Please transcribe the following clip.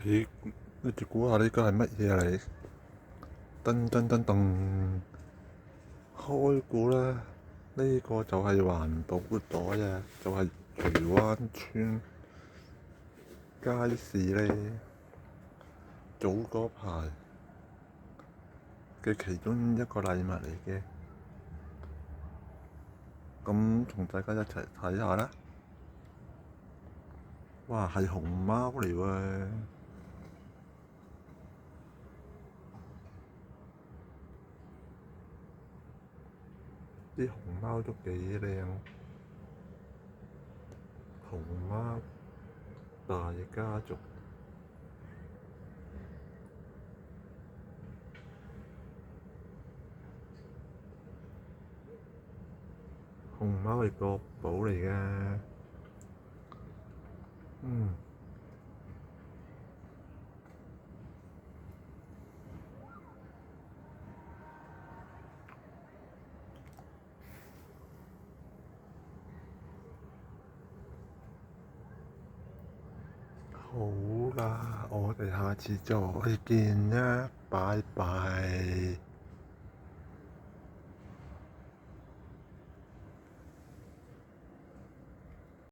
你估下呢個係乜嘢嚟？噔噔噔噔，開估啦！呢個就係環保袋啊，就係荃灣村街市呢早嗰排嘅其中一個禮物嚟嘅。咁同大家一齊睇下啦！哇，係熊貓嚟喎！啲熊貓都幾靚，熊貓大家族。熊貓係國寶嚟㗎。好啦，我哋下次再見啦，拜拜。